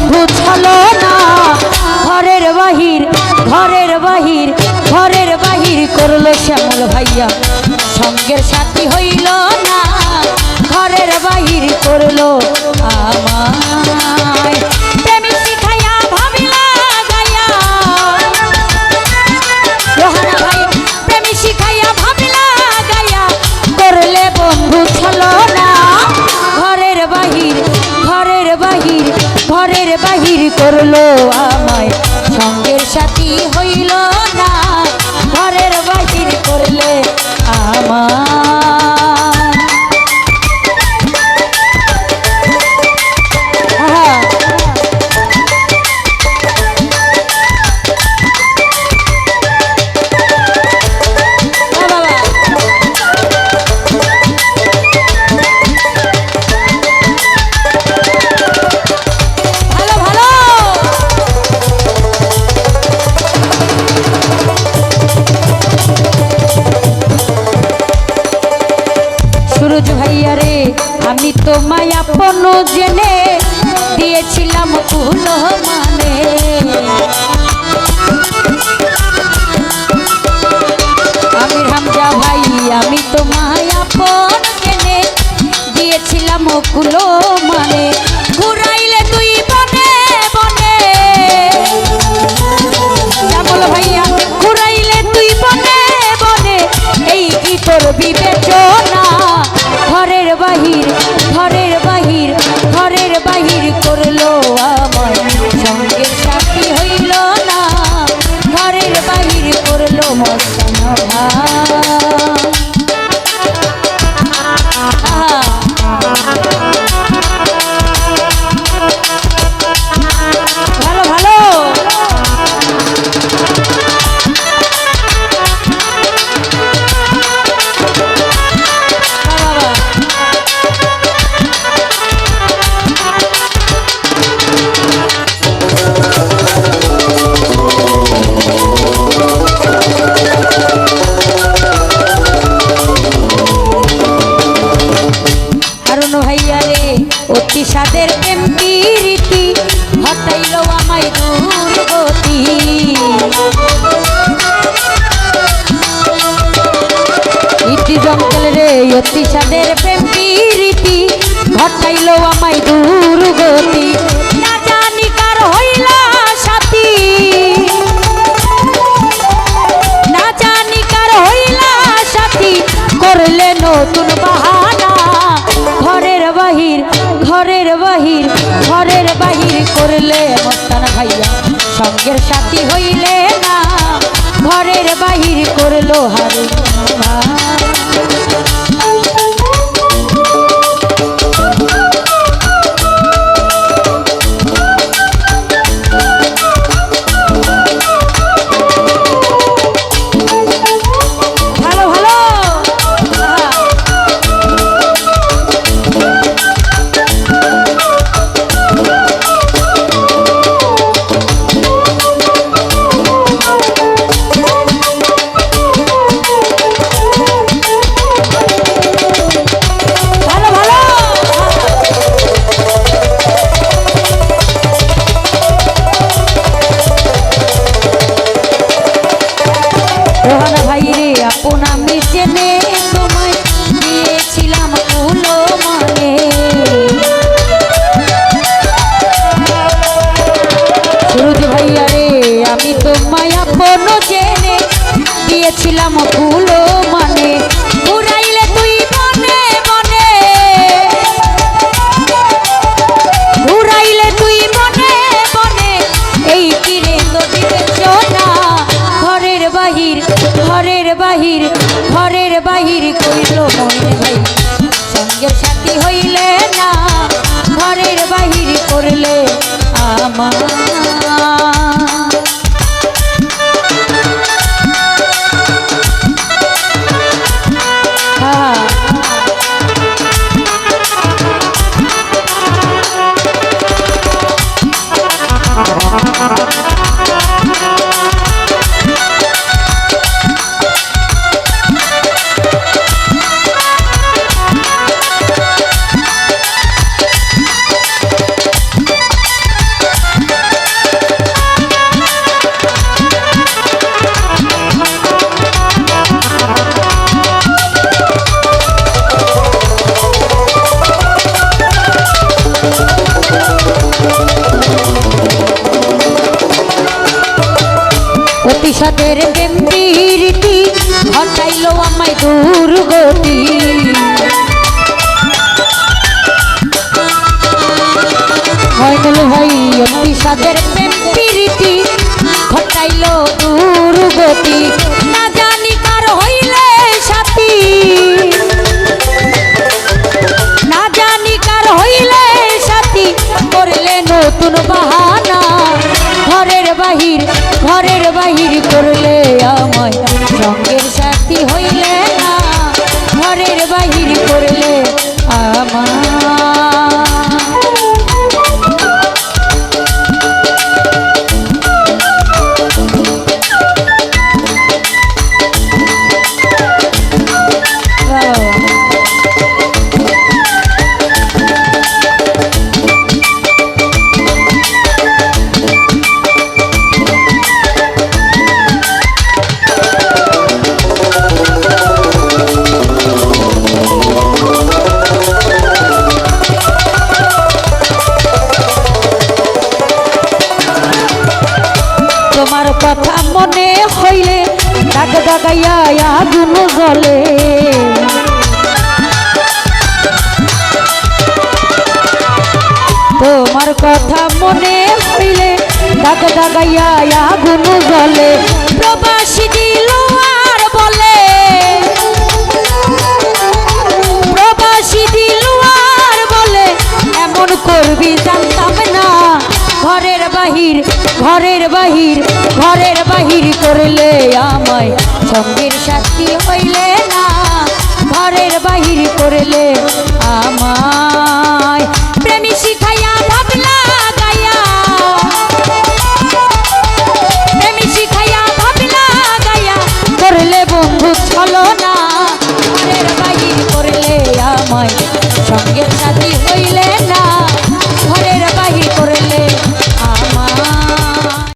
বন্ধু ছলো না ঘরের বাহির ঘরের বাহির ঘরের বাহির করলো শ্যামল ভাইয়া সঙ্গের সাথী হইল না ঘরের বাহির করলো আমায় প্রেমী শিখাইয়া ভাবিলা গায়া রোহানা ভাই প্রেমী শিখাইয়া ভাবিলা গায়া করলে বন্ধু ছলো না ঘরের বাহির ঘরের বাহির ঘরের বাহির করলো আমায় সঙ্গের সাথী হইল না ঘরের বাহির করলে ভাইয়া রে আমি তোমায় আপন জেনে দিয়েছিলাম কুল মানে আমির হামজা ভাই আমি তোমায় আপন জেনে দিয়েছিলাম কুল মানে ঘুরাইলে তুই বনে বনে শ্যামল ভাইয়া ঘুরাইলে তুই বনে বনে এই কি তোর বিবেচনা ঘরের বাহির ঘরের বাহির ঘরের বাহির করলো আমার সঙ্গের সাথী হইল না ঘরের বাহির করলো মস্তানা ভালো ভালো অতি সাদের প্রেম প্রীতি হটাইল আমায় দুর্গতি ইতি জঙ্গল রে অতি সাদের প্রেম প্রীতি হটাইল আমায় দুর্গতি না জানি কার হইলা সাথী না জানি কার হইলা সাথী করলে নতুন বাহানা ঘরের বাহির ঘরের বাহির ঘরের বাহির করলে মস্তানা ভাইয়া সঙ্গের সাথী হইলে না ঘরের বাহির করলো হারু রোহানা ভাই রে আপন আমি জেনে তোমায় দিয়েছিলাম কুল মানে সুরজ ভাইয়া রে আমি তোমায় আপন জেনে দিয়েছিলাম কুল মানে ঘুরাইলে তুই বনে বনে ঘুরাইলে তুই বনে বনে এই কিরে তো বিবেচনা ঘরের বাহির ঘরের বাহির ঘরের বাহির কইল মনে ভাই সঙ্গের সাথী হইলে না ঘরের বাহির করলে আমার সাদের প্রেমীরটি ঘটাইলো আমায় দুর্গতি মইনুল ভাই অতি সাদের প্রেমীরটি ঘটাইলো দুর্গতি না জানি কার হইলে সাথী না জানি কার হইলে সাথী করলে নতুন বাহানা ঘরের বাহির করলে আমায় সঙ্গের সাথী হইলে না ঘরের বাহির করলে আমায় তোমার কথা মনে হইলে দাগ দাগাইয়া আগুন জ্বলে তোমার কথা মনে হইলে দাগ দাগাইয়া আগুন জ্বলে প্রবাসী দিল আর বলে প্রবাসী দিল আর বলে এমন করবি জানতাম না ঘরের বাহির করলে আমায় সঙ্গের সাথী হইলে না ঘরের বাহির করলে